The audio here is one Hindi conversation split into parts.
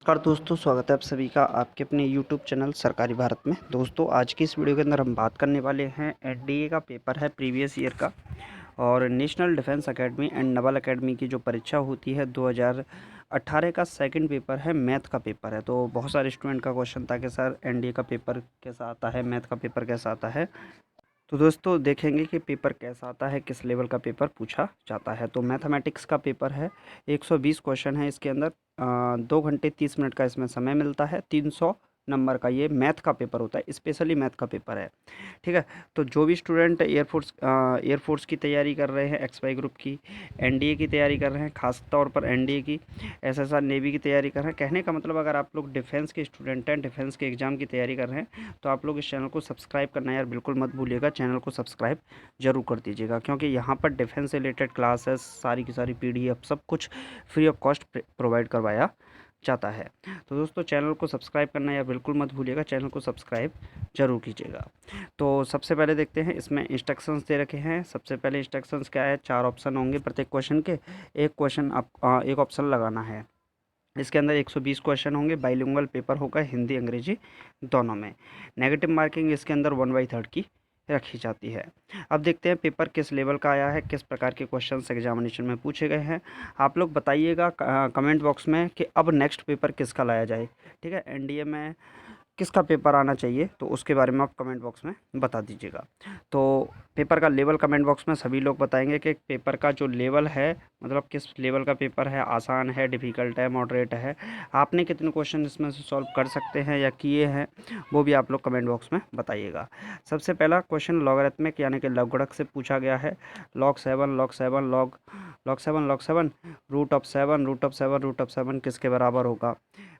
नमस्कार दोस्तों, स्वागत है आप सभी का आपके अपने यूट्यूब चैनल सरकारी भारत में। दोस्तों, आज की इस वीडियो के अंदर हम बात करने वाले हैं एनडीए का पेपर है प्रीवियस ईयर का, और national defence academy and Naval academy की जो परीक्षा होती है 2018 का सेकंड पेपर है, मैथ का पेपर है। तो बहुत सारे स्टूडेंट का क्वेश्चन था कि सर एनडीए का पेपर कैसा आता है, मैथ का पेपर कैसा आता है। तो दोस्तों देखेंगे कि पेपर कैसा आता है, किस लेवल का पेपर पूछा जाता है। तो मैथमेटिक्स का पेपर है, 120 क्वेश्चन है इसके अंदर। 2 घंटे 30 मिनट का इसमें समय मिलता है। 300 नंबर का ये मैथ का पेपर होता है, स्पेशली मैथ का पेपर है। ठीक है। तो जो भी स्टूडेंट एयरफोर्स की तैयारी कर रहे हैं, एक्सवाई ग्रुप की, एनडीए की तैयारी कर रहे हैं, खास तौर पर एनडीए की, एसएसआर नेवी की तैयारी कर रहे हैं, कहने का मतलब अगर आप लोग डिफेंस के स्टूडेंट हैं, डिफेंस के एग्ज़ाम की तैयारी कर रहे हैं, तो आप लोग इस चैनल को सब्सक्राइब करना यार बिल्कुल मत भूलिएगा। चैनल को सब्सक्राइब ज़रूर कर दीजिएगा, क्योंकि यहाँ पर डिफेंस से रिलेटेड क्लासेस सारी की सारी पीडीएफ सब कुछ फ्री ऑफ कॉस्ट प्रोवाइड करवाया जाता है। तो दोस्तों चैनल को सब्सक्राइब करना यार बिल्कुल मत भूलिएगा, चैनल को सब्सक्राइब ज़रूर कीजिएगा। तो सबसे पहले देखते हैं, इसमें इंस्ट्रक्शंस दे रखे हैं। सबसे पहले इंस्ट्रक्शंस क्या है, 4 ऑप्शन होंगे प्रत्येक क्वेश्चन के। एक ऑप्शन लगाना है। इसके अंदर 120 क्वेश्चन होंगे, बाइलिंगुअल पेपर होगा, हिंदी अंग्रेजी दोनों में। नेगेटिव मार्किंग इसके अंदर 1/3 की रखी जाती है। अब देखते हैं पेपर किस लेवल का आया है, किस प्रकार के क्वेश्चंस एग्जामिनेशन में पूछे गए हैं। आप लोग बताइएगा कमेंट बॉक्स में कि अब नेक्स्ट पेपर किसका लाया जाए। ठीक है, एनडीए में किसका पेपर आना चाहिए, तो उसके बारे में आप कमेंट बॉक्स में बता दीजिएगा। तो पेपर का लेवल कमेंट बॉक्स में सभी लोग बताएंगे कि पेपर का जो लेवल है, मतलब किस लेवल का पेपर है, आसान है, डिफ़िकल्ट है, मॉडरेट है, आपने कितने क्वेश्चन इसमें से सॉल्व कर सकते हैं या किए हैं, वो भी आप लोग कमेंट बॉक्स में बताइएगा। सबसे पहला क्वेश्चन लॉगरिथमिक यानी कि लघुगणक से पूछा गया है। Log seven log seven log log seven log seven root of seven root of seven root of seven किसके बराबर होगा।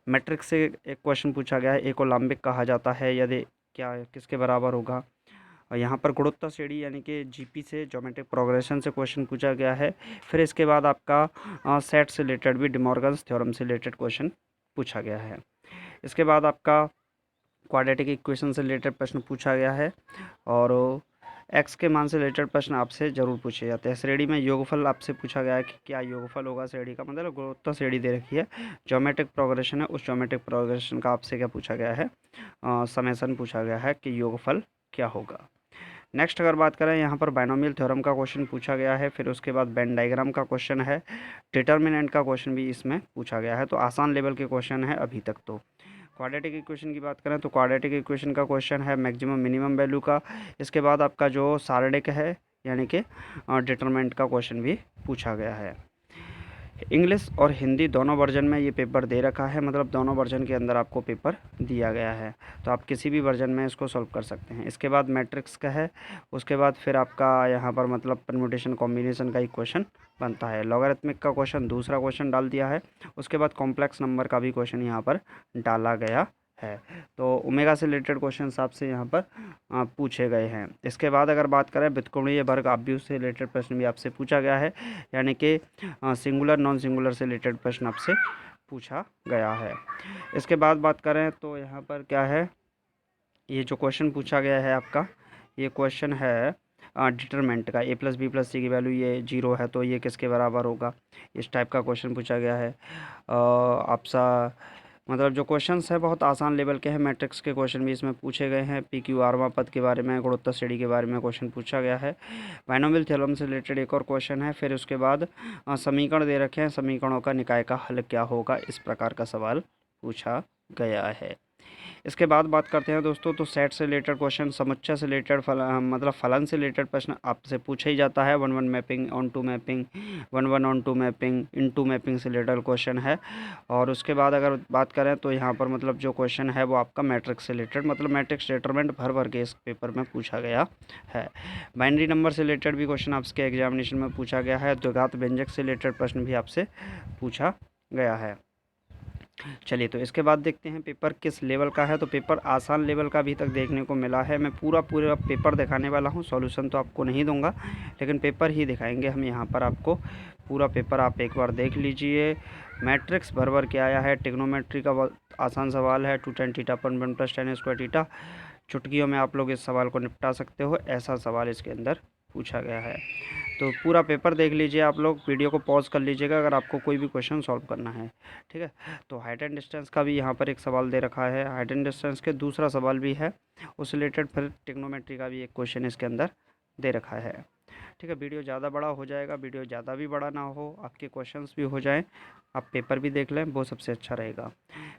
मैट्रिक्स से एक क्वेश्चन पूछा गया है, ए को लाम्बिक कहा जाता है, यदि क्या किसके बराबर होगा। और यहाँ पर गुणोत्तर श्रेणी यानी कि जीपी से, ज्योमेट्रिक प्रोग्रेशन से क्वेश्चन पूछा गया है। फिर इसके बाद आपका सेट से रिलेटेड भी, डिमॉर्गन्स थ्योरम से रिलेटेड क्वेश्चन पूछा गया है। इसके बाद आपका क्वाड्रेटिक इक्वेशन से रिलेटेड प्रश्न पूछा गया है, और एक्स के मान से रिलेटेड प्रश्न आपसे जरूर पूछे जाते हैं। श्रेणी में योगफल आपसे पूछा गया है कि क्या योगफल होगा श्रेणी का, मतलब गुणोत्तर श्रेणी दे रखी है, ज्योमेट्रिक प्रोग्रेशन है, उस ज्योमेट्रिक प्रोग्रेशन का आपसे क्या पूछा गया है, समेसन पूछा गया है कि योगफल क्या होगा। नेक्स्ट अगर बात करें, यहाँ पर बाइनोमियल थ्योरम का क्वेश्चन पूछा गया है। फिर उसके बाद वेन डायग्राम का क्वेश्चन है, डिटर्मिनेंट का क्वेश्चन भी इसमें पूछा गया है। तो आसान लेवल के क्वेश्चन है अभी तक। तो क्वाड्रेटिक इक्वेशन की बात करें तो क्वाड्रेटिक इक्वेशन का क्वेश्चन है मैक्सिमम मिनिमम वैल्यू का। इसके बाद आपका जो सारणिक है यानी कि डिटरमिनेंट का क्वेश्चन भी पूछा गया है। इंग्लिश और हिंदी दोनों वर्जन में ये पेपर दे रखा है, मतलब दोनों वर्जन के अंदर आपको पेपर दिया गया है, तो आप किसी भी वर्जन में इसको सॉल्व कर सकते हैं। इसके बाद मैट्रिक्स का है, उसके बाद फिर आपका यहाँ पर मतलब परम्यूटेशन कॉम्बिनेशन का एक क्वेश्चन बनता है। लॉगरिथमिक का क्वेश्चन दूसरा क्वेश्चन डाल दिया है। उसके बाद कॉम्प्लेक्स नंबर का भी क्वेश्चन यहाँ पर डाला गया है। तो ओमेगा से रिलेटेड क्वेश्चन आपसे यहाँ पर पूछे गए हैं। इसके बाद अगर बात करें व्युत्क्रमणीय वर्ग आव्यूह से रिलेटेड प्रश्न भी आपसे पूछा गया है, यानी कि सिंगुलर नॉन सिंगुलर से रिलेटेड प्रश्न आपसे पूछा गया है। इसके बाद बात करें तो यहाँ पर क्या है, ये जो क्वेश्चन पूछा गया है आपका, ये क्वेश्चन है डिटरमिनेंट का, ए प्लस बी प्लस सी की वैल्यू ये 0 है तो ये किसके बराबर होगा, इस टाइप का क्वेश्चन पूछा गया है। आपसा मतलब जो क्वेश्चंस है बहुत आसान लेवल के हैं। मैट्रिक्स के क्वेश्चन भी इसमें पूछे गए हैं। पी क्यू आरवा पद के बारे में, गुणोत्तर श्रेणी के बारे में क्वेश्चन पूछा गया है। बाइनोमियल थ्योरम से रिलेटेड एक और क्वेश्चन है। फिर उसके बाद समीकरण दे रखे हैं, समीकरणों का निकाय का हल क्या होगा, इस प्रकार का सवाल पूछा गया है। इसके बाद बात करते हैं दोस्तों, तो सेट से रिलेटेड क्वेश्चन, समुच्चय से रिलेटेड मतलब फलन से रिलेटेड प्रश्न आपसे पूछा ही जाता है। 1-1 mapping, onto mapping, 1-1 onto mapping, into mapping से रिलेटेड क्वेश्चन है। और उसके बाद अगर बात करें तो यहाँ पर मतलब जो क्वेश्चन है वो आपका मैट्रिक्स से रिलेटेड, मतलब मैट्रिक्स डिटरमिनेंट भर भर के इस पेपर में पूछा गया है। बाइनरी नंबर से रिलेटेड भी क्वेश्चन आपके एग्जामिनेशन में पूछा गया है। द्विघात व्यंजक से रिलेटेड प्रश्न भी आपसे पूछा गया है। चलिए, तो इसके बाद देखते हैं पेपर किस लेवल का है। तो पेपर आसान लेवल का अभी तक देखने को मिला है। मैं पूरा पेपर दिखाने वाला हूँ, सॉल्यूशन तो आपको नहीं दूंगा, लेकिन पेपर ही दिखाएंगे हम यहाँ पर आपको। पूरा पेपर आप एक बार देख लीजिए। मैट्रिक्स भर भर के आया है। टिग्नोमेट्री का बहुत आसान सवाल है, 2tan थीटा अपन 1 + tan² थीटा। चुटकियों में आप लोग इस सवाल को निपटा सकते हो, ऐसा सवाल इसके अंदर पूछा गया है। तो पूरा पेपर देख लीजिए आप लोग, वीडियो को पॉज कर लीजिएगा अगर आपको कोई भी क्वेश्चन सॉल्व करना है, ठीक है। तो हाइट एंड डिस्टेंस का भी यहाँ पर एक सवाल दे रखा है, हाइट एंड डिस्टेंस के दूसरा सवाल भी है उस रिलेटेड, फिर ट्रिग्नोमेट्री का भी एक क्वेश्चन इसके अंदर दे रखा है, ठीक है। वीडियो ज़्यादा बड़ा हो जाएगा, वीडियो ज़्यादा भी बड़ा ना हो, आपके क्वेश्चंस भी हो जाएं, आप पेपर भी देख लें, वो सबसे अच्छा रहेगा।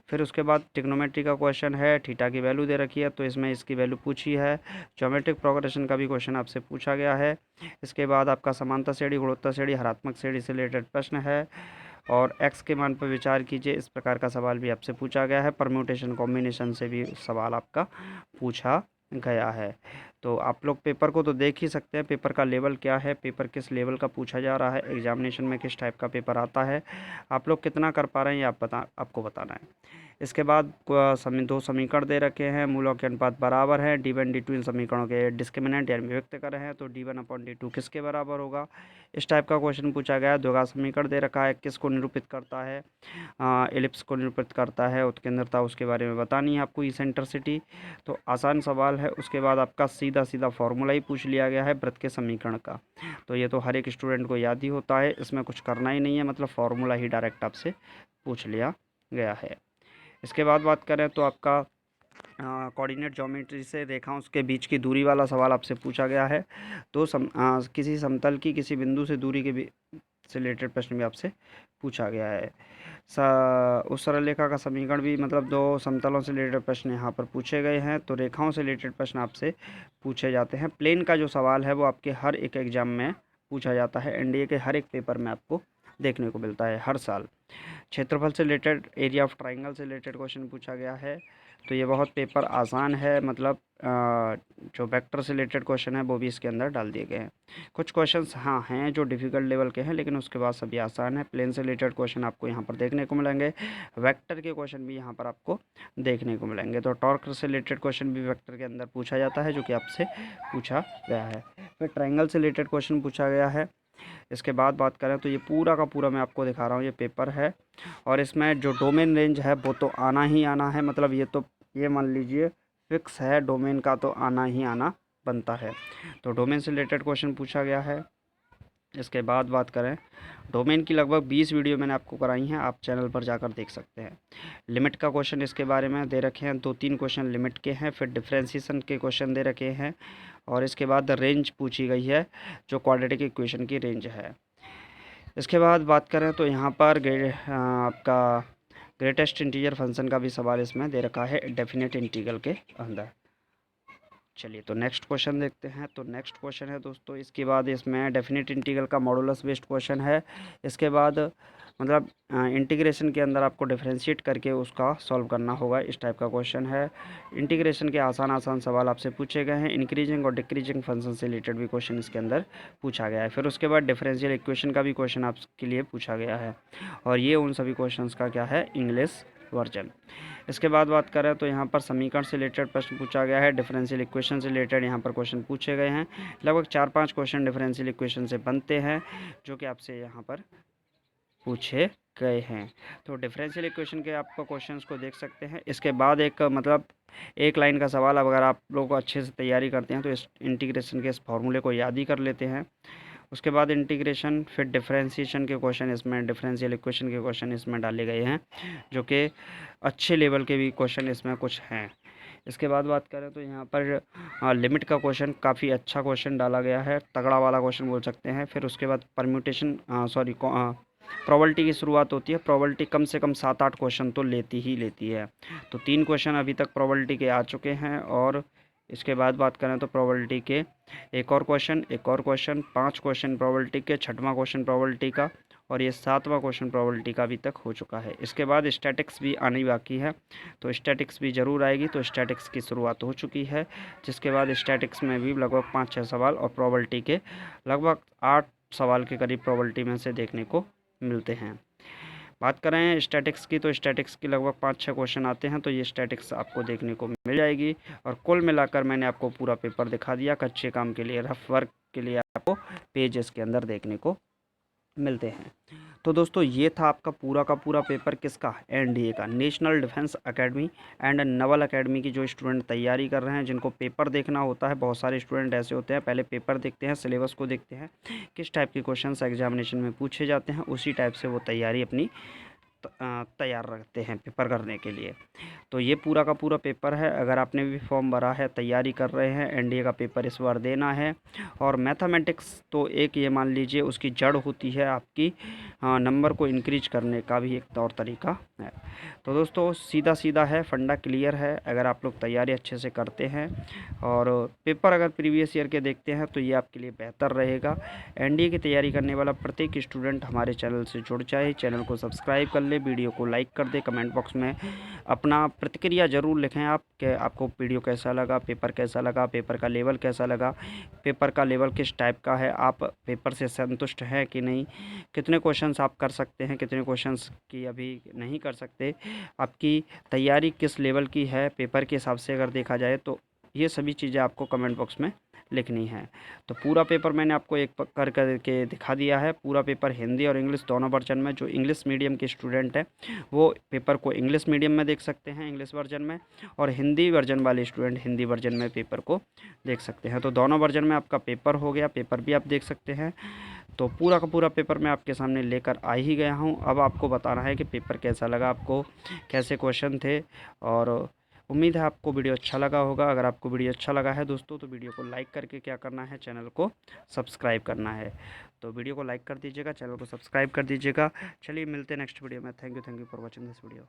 फिर उसके बाद ट्रिग्नोमेट्री का क्वेश्चन है, थीटा की वैल्यू दे रखी है तो इसमें इसकी वैल्यू पूछी है। ज्योमेट्रिक प्रोग्रेशन का भी क्वेश्चन आपसे पूछा गया है। इसके बाद आपका समांतर श्रेणी, गुणोत्तर श्रेणी, हरात्मक श्रेणी से रिलेटेड प्रश्न है। और एक्स के मान पर विचार कीजिए, इस प्रकार का सवाल भी आपसे पूछा गया है। परम्यूटेशन कॉम्बिनेशन से भी सवाल आपका पूछा गया है। तो आप लोग पेपर को तो देख ही सकते हैं, पेपर का लेवल क्या है, पेपर किस लेवल का पूछा जा रहा है, एग्जामिनेशन में किस टाइप का पेपर आता है, आप लोग कितना कर पा रहे हैं ये आपको बताना है। इसके बाद दो समीकरण दे रखे हैं, मूलों के अनुपात बराबर हैं, D1 D2 इन समीकरणों के डिस्क्रिमिनेंट यानी व्यक्त कर रहे हैं, तो D1/D2 किसके बराबर होगा, इस टाइप का क्वेश्चन पूछा गया है। द्विघात समीकरण दे रखा है, किसको निरूपित करता है, एलिप्स को निरूपित करता है, उत्केंद्रता उसके बारे में बतानी है आपको, इसेंट्रिसिटी। तो आसान सवाल है। उसके बाद आपका सीधा सीधा फार्मूला ही पूछ लिया गया है वृत्त के समीकरण का, तो ये तो हर एक स्टूडेंट को याद ही होता है, इसमें कुछ करना ही नहीं है, मतलब फार्मूला ही डायरेक्ट आपसे पूछ लिया गया है। इसके बाद बात करें तो आपका कोऑर्डिनेट ज्योमेट्री से रेखाओं के बीच की दूरी वाला सवाल आपसे पूछा गया है। तो किसी समतल की किसी बिंदु से दूरी के से रिलेटेड प्रश्न भी आपसे पूछा गया है। उस सरल रेखा का समीकरण भी, मतलब दो समतलों से रिलेटेड प्रश्न यहाँ पर पूछे गए हैं। तो रेखाओं से रिलेटेड प्रश्न आपसे पूछे जाते हैं। प्लेन का जो सवाल है वो आपके हर एक एग्जाम में पूछा जाता है, एनडीए के हर एक पेपर में आपको देखने को मिलता है हर साल। क्षेत्रफल से रिलेटेड, एरिया ऑफ ट्राइंगल से रिलेटेड क्वेश्चन पूछा गया है। तो ये बहुत पेपर आसान है, मतलब जो वेक्टर से रिलेटेड क्वेश्चन है वो भी इसके अंदर डाल दिए गए हैं। कुछ क्वेश्चंस हाँ हैं जो डिफ़िकल्ट लेवल के हैं, लेकिन उसके बाद सभी आसान है। प्लेन से रिलेटेड क्वेश्चन आपको यहाँ पर देखने को मिलेंगे, वेक्टर के क्वेश्चन भी यहाँ पर आपको देखने को मिलेंगे। तो टॉर्क से रिलेटेड क्वेश्चन भी वेक्टर के अंदर पूछा जाता है, जो कि आपसे पूछा गया है। फिर ट्राइंगल से रिलेटेड क्वेश्चन पूछा गया है। इसके बाद बात करें तो ये पूरा का पूरा मैं आपको दिखा रहा हूँ, ये पेपर है और इसमें जो डोमेन रेंज है वो तो आना ही आना है, मतलब ये मान लीजिए फिक्स है, डोमेन का तो आना ही आना बनता है। तो डोमेन से रिलेटेड क्वेश्चन पूछा गया है। इसके बाद बात करें, डोमेन की लगभग 20 वीडियो मैंने आपको कराई हैं, आप चैनल पर जाकर देख सकते हैं। लिमिट का क्वेश्चन इसके बारे में दे रखे हैं, 2-3 क्वेश्चन लिमिट के हैं। फिर डिफ्रेंशिएशन के क्वेश्चन दे रखे हैं और इसके बाद रेंज पूछी गई है, जो क्वाड्रेटिक इक्वेशन की रेंज है। इसके बाद बात करें तो यहाँ पर आपका ग्रेटेस्ट इंटीजर फंक्शन का भी सवाल इसमें दे रखा है डेफिनेट इंटीग्रल के अंदर। चलिए तो नेक्स्ट क्वेश्चन देखते हैं। तो नेक्स्ट क्वेश्चन है दोस्तों, इसके बाद इसमें डेफिनेट इंटीग्रल का मॉडुलस बेस्ड क्वेश्चन है। इसके बाद मतलब इंटीग्रेशन के अंदर आपको डिफरेंशिएट करके उसका सॉल्व करना होगा, इस टाइप का क्वेश्चन है। इंटीग्रेशन के आसान आसान सवाल आपसे पूछे गए हैं। इंक्रीजिंग और डिक्रीजिंग फंक्शन से रिलेटेड भी क्वेश्चन इसके अंदर पूछा गया है। फिर उसके बाद डिफरेंशियल इक्वेशन का भी क्वेश्चन आपके लिए पूछा गया है, और ये उन सभी क्वेश्चन का क्या है, इंग्लिश वर्जन। इसके बाद बात करें तो यहाँ पर समीकरण से रिलेटेड प्रश्न पूछा गया है, डिफरेंशियल इक्वेशन से रिलेटेड यहाँ पर क्वेश्चन पूछे गए हैं। लगभग 4-5 क्वेश्चन डिफरेंशियल इक्वेशन से बनते हैं, जो कि आपसे यहाँ पर पूछे गए हैं। तो डिफरेंशियल इक्वेशन के आपको क्वेश्चंस को देख सकते हैं। इसके बाद एक मतलब एक लाइन का सवाल, अगर आप लोग अच्छे से तैयारी करते हैं तो इस इंटीग्रेशन के इस फॉर्मूले को याद ही कर लेते हैं। उसके बाद इंटीग्रेशन, फिर डिफरेंशिएशन के क्वेश्चन इसमें, डिफरेंशियल इक्वेशन के क्वेश्चन इसमें डाले गए हैं, जो कि अच्छे लेवल के भी क्वेश्चन इसमें कुछ हैं। इसके बाद बात करें तो यहाँ पर लिमिट का क्वेश्चन काफ़ी अच्छा क्वेश्चन डाला गया है, तगड़ा वाला क्वेश्चन बोल सकते हैं। फिर उसके बाद परम्यूटेशन प्रोबेबिलिटी की शुरुआत होती है। प्रोबेबिलिटी कम से कम 7-8 क्वेश्चन तो लेती ही लेती है। तो 3 क्वेश्चन अभी तक प्रोबेबिलिटी के आ चुके हैं। और इसके बाद बात करें तो प्रोबेबिलिटी के एक और क्वेश्चन, 5 क्वेश्चन प्रोबेबिलिटी के, 6वां क्वेश्चन प्रोबेबिलिटी का, और ये 7वां क्वेश्चन प्रोबेबिलिटी का अभी तक हो चुका है। इसके बाद स्टैटिक्स भी आनी बाकी है, तो स्टैटिक्स भी ज़रूर आएगी। तो स्टैटिक्स की शुरुआत हो चुकी है, जिसके बाद स्टैटिक्स में भी लगभग 5-6 सवाल और प्रोबेबिलिटी के लगभग 8 सवाल के करीब प्रोबेबिलिटी में से देखने को मिलते हैं। बात करें स्टैटिक्स की, तो स्टैटिक्स की लगभग 5-6 क्वेश्चन आते हैं, तो ये स्टैटिक्स आपको देखने को मिल जाएगी। और कुल मिलाकर मैंने आपको पूरा पेपर दिखा दिया। कच्चे काम के लिए, रफ वर्क के लिए आपको पेज इसके अंदर देखने को मिलते हैं। तो दोस्तों ये था आपका पूरा का पूरा पेपर किसका, एनडीए का, national defence academy and Naval academy की जो स्टूडेंट तैयारी कर रहे हैं, जिनको पेपर देखना होता है। बहुत सारे स्टूडेंट ऐसे होते हैं, पहले पेपर देखते हैं, सिलेबस को देखते हैं, किस टाइप के क्वेश्चंस एग्जामिनेशन में पूछे जाते हैं, उसी टाइप से वो तैयारी अपनी तैयार रखते हैं पेपर करने के लिए। तो ये पूरा का पूरा पेपर है। अगर आपने भी फॉर्म भरा है, तैयारी कर रहे हैं, एनडीए का पेपर इस बार देना है। और मैथमेटिक्स तो एक ये मान लीजिए उसकी जड़ होती है आपकी नंबर को इंक्रीज करने का भी एक तौर तरीका है। तो दोस्तों सीधा सीधा है, फंडा क्लियर है। अगर आप लोग तैयारी अच्छे से करते हैं और पेपर अगर प्रीवियस ईयर के देखते हैं तो ये आपके लिए बेहतर रहेगा। एनडीए की तैयारी करने वाला प्रत्येक स्टूडेंट हमारे चैनल से जुड़ जाए, चैनल को सब्सक्राइब कर ले, वीडियो को लाइक कर दे, कमेंट बॉक्स में अपना प्रतिक्रिया ज़रूर लिखें आप कि आपको वीडियो कैसा लगा, पेपर कैसा लगा, पेपर का लेवल कैसा लगा, पेपर का लेवल किस टाइप का है, आप पेपर से संतुष्ट हैं कि नहीं, कितने क्वेश्चंस आप कर सकते हैं, कितने क्वेश्चंस की अभी नहीं कर सकते, आपकी तैयारी किस लेवल की है पेपर के हिसाब से अगर देखा जाए तो। ये सभी चीज़ें आपको कमेंट बॉक्स में लिखनी है। तो पूरा पेपर मैंने आपको एक कर करके दिखा दिया है। पूरा पेपर हिंदी और इंग्लिश दोनों वर्जन में। जो इंग्लिश मीडियम के स्टूडेंट हैं वो पेपर को इंग्लिश मीडियम में देख सकते हैं, इंग्लिश वर्जन में, और हिंदी वर्जन वाले स्टूडेंट हिंदी वर्जन में पेपर को देख सकते हैं। तो दोनों वर्जन में आपका पेपर हो गया, पेपर भी आप देख सकते हैं। तो पूरा का पूरा पेपर मैं आपके सामने लेकर आ ही गया हूँ। अब आपको बताना है कि पेपर कैसा लगा आपको, कैसे क्वेश्चन थे। और उम्मीद है आपको वीडियो अच्छा लगा होगा। अगर आपको वीडियो अच्छा लगा है दोस्तों तो वीडियो को लाइक करके क्या करना है, चैनल को सब्सक्राइब करना है। तो वीडियो को लाइक कर दीजिएगा, चैनल को सब्सक्राइब कर दीजिएगा। चलिए मिलते हैं नेक्स्ट वीडियो में। Thank you for watching this video.